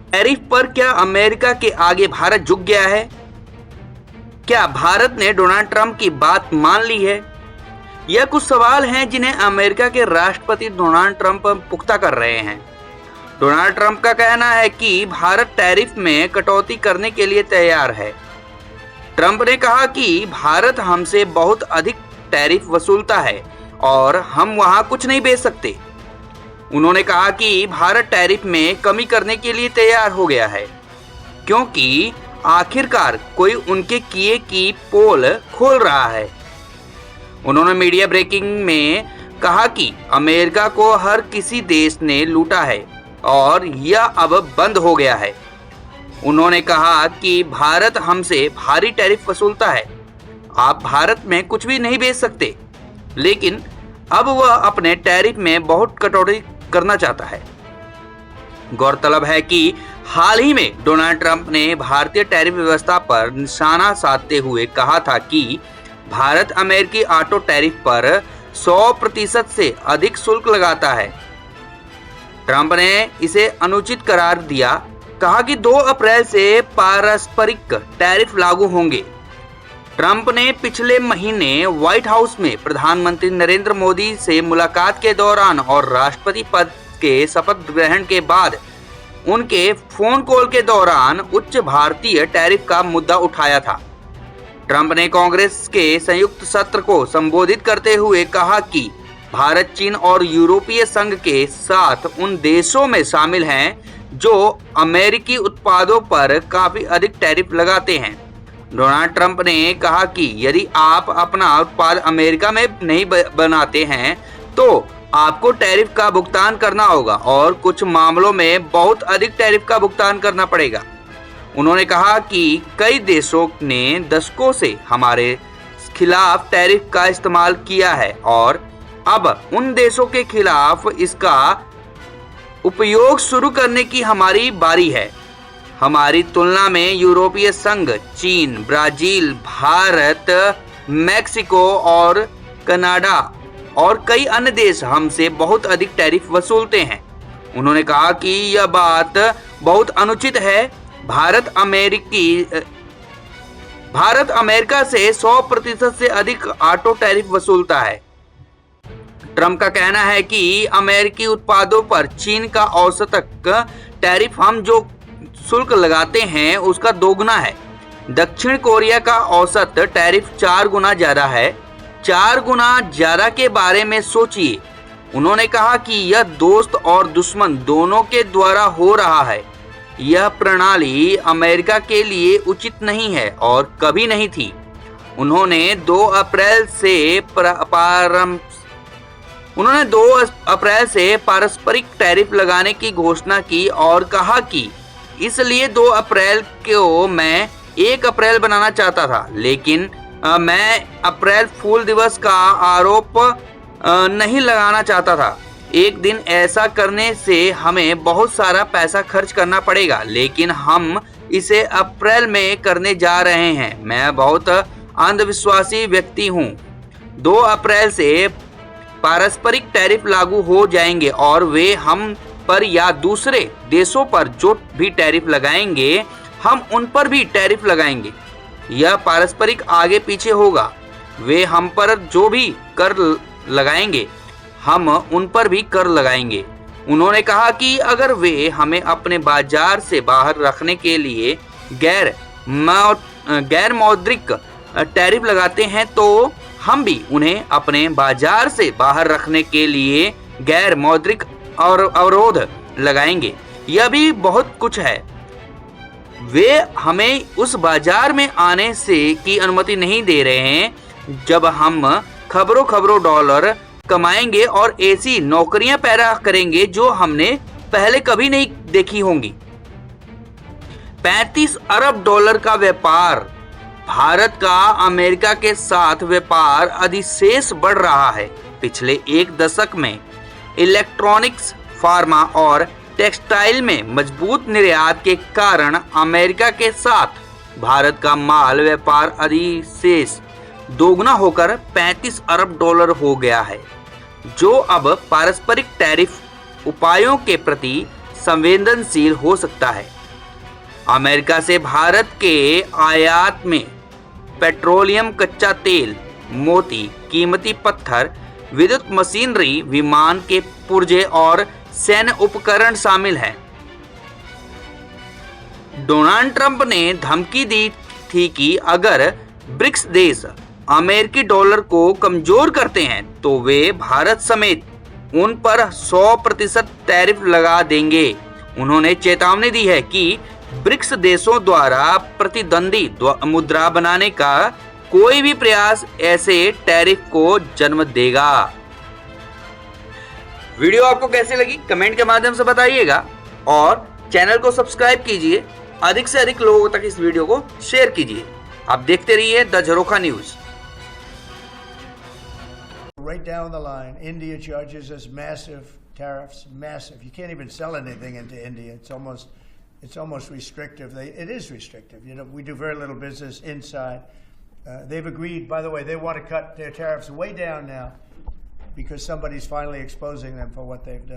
Tariff पर क्या America के आगे भारत झुक गया है? क्या भारत ने डोनाल्ड ट्रंप की बात मान ली है? यह कुछ सवाल हैं जिन्हें अमेरिका के राष्ट्रपति डोनाल्ड ट्रंप पुख्ता कर रहे हैं। डोनाल्ड ट्रंप का कहना है कि भारत टैरिफ में कटौती करने के लिए तैयार है। ट्रंप ने कहा कि भारत हमसे बहुत अधिक टैरिफ वसूलता है और हम वहां कुछ नहीं बेच सकते। उन्होंने कहा कि भारत टैरिफ में कमी करने के लिए तैयार हो गया है क्योंकि आखिरकार कोई उनके किए की पोल खोल रहा है। उन्होंने मीडिया ब्रेकिंग में कहा कि अमेरिका को हर किसी देश ने लूटा है और यह अब बंद हो गया है। उन्होंने कहा कि भारत हमसे भारी टैरिफ वसूलता है, आप भारत में कुछ भी नहीं बेच सकते, लेकिन अब वह अपने टैरिफ में बहुत कटौती करना चाहता है। गौरतलब है कि हाल ही में डोनाल्ड ट्रंप ने भारतीय टैरिफ व्यवस्था पर निशाना साधते हुए कहा था कि भारत अमेरिकी ऑटो टैरिफ पर 100% से अधिक शुल्क लगाता है। ट्रंप ने इसे अनुचित करार दिया, कहा कि 2 अप्रैल से पारस्परिक टैरिफ लागू होंगे। ट्रंप ने पिछले महीने व्हाइट हाउस में प्रधानमंत्री नरेंद्र मोदी से मुलाकात के दौरान और राष्ट्रपति पद के शपथ ग्रहण के बाद उनके फोन कॉल के दौरान उच्च भारतीय टैरिफ का मुद्दा उठाया था। ट्रंप ने कांग्रेस के संयुक्त सत्र को संबोधित करते हुए कहा कि भारत चीन और यूरोपीय संघ के साथ उन देशों में शामिल हैं जो अमेरिकी उत्पादों पर काफी अधिक टैरिफ लगाते हैं। डोनाल्ड ट्रंप ने कहा कि यदि आप अपना उत्पाद अमेरिका में नहीं बनाते हैं तो आपको टैरिफ का भुगतान करना होगा और कुछ मामलों में बहुत अधिक टैरिफ का भुगतान करना पड़ेगा। उन्होंने कहा कि कई देशों ने दशकों से हमारे खिलाफ टैरिफ का इस्तेमाल किया है और अब उन देशों के खिलाफ इसका उपयोग शुरू करने की हमारी बारी है। हमारी तुलना में यूरोपीय संघ, चीन, ब्राजील, भारत, मैक्सिको और कनाडा और कई अन्य देश हमसे बहुत अधिक टैरिफ वसूलते हैं। उन्होंने कहा कि यह बात बहुत अनुचित है। भारत अमेरिका से 100% से अधिक ऑटो टैरिफ वसूलता है। ट्रंप का कहना है कि अमेरिकी उत्पादों पर चीन का औसत टैरिफ हम जो शुल्क लगाते हैं उसका दोगुना है। दक्षिण कोरिया का औसत टैरिफ 4 गुना ज्यादा है। 4 गुना ज्यादा के बारे में सोचिए। उन्होंने कहा कि यह दोस्त और दुश्मन दोनों के द्वारा हो रहा है। यह प्रणाली अमेरिका के लिए उचित नहीं है और कभी नहीं थी। उन्होंने 2 अप्रैल से पारस्परिक टैरिफ लगाने की घोषणा की और कहा कि इसलिए 2 अप्रैल को मैं 1 अप्रैल बनाना चाहता था, लेकिन मैं अप्रैल फूल दिवस का आरोप नहीं लगाना चाहता था। एक दिन ऐसा करने से हमें बहुत सारा पैसा खर्च करना पड़ेगा, लेकिन हम इसे अप्रैल में करने जा रहे हैं। मैं बहुत अंधविश्वासी व्यक्ति हूँ। 2 अप्रैल से पारस्परिक टैरिफ लागू हो जाएंगे और वे हम पर या दूसरे देशों पर जो भी टैरिफ लगाएंगे हम उन पर भी टैरिफ लगाएंगे। यह पारस्परिक आगे पीछे होगा। वे हम पर जो भी कर लगाएंगे हम उन पर भी कर लगाएंगे। उन्होंने कहा कि अगर वे हमें अपने बाजार से बाहर रखने के लिए गैर मौद्रिक टैरिफ लगाते हैं तो हम भी उन्हें अपने बाजार से बाहर रखने के लिए गैर मौद्रिक और अवरोध लगाएंगे। यह भी बहुत कुछ है। वे हमें उस बाजार में आने से की अनुमति नहीं दे रहे हैं जब हम खबरों डॉलर कमाएंगे और ऐसी नौकरियां पैदा करेंगे जो हमने पहले कभी नहीं देखी होंगी। 35 अरब डॉलर का व्यापार। भारत का अमेरिका के साथ व्यापार अधिशेष बढ़ रहा है। पिछले 1 दशक में इलेक्ट्रॉनिक्स, फार्मा और टेक्सटाइल में मजबूत निर्यात के कारण अमेरिका के साथ भारत का माल व्यापार अधिशेष दोगुना होकर 35 अरब डॉलर हो गया है, जो अब पारस्परिक टैरिफ उपायों के प्रति संवेदनशील हो सकता है। अमेरिका से भारत के आयात में पेट्रोलियम, कच्चा तेल, मोती, कीमती पत्थर, विद्युत मशीनरी, विमान के पुर्जे और सैन्य उपकरण शामिल हैं। डोनाल्ड ट्रंप ने धमकी दी थी कि अगर ब्रिक्स देश अमेरिकी डॉलर को कमजोर करते हैं तो वे भारत समेत उन पर 100% टैरिफ लगा देंगे। उन्होंने चेतावनी दी है कि ब्रिक्स देशों द्वारा प्रतिद्वंदी मुद्रा बनाने का कोई भी प्रयास ऐसे टैरिफ को जन्म देगा। वीडियो आपको कैसी लगी कमेंट के माध्यम से बताइएगा और चैनल को सब्सक्राइब कीजिए। अधिक से अधिक लोगों तक इस वीडियो को शेयर कीजिए। आप देखते रहिए the Jharokha news. Right down the line, India charges us massive tariffs, massive. You can't even sell anything into India. It's almost restrictive. It is restrictive. You know, we do very little business inside. They've agreed, by the way, they want to cut their tariffs way down now because somebody's finally exposing them for what they've done.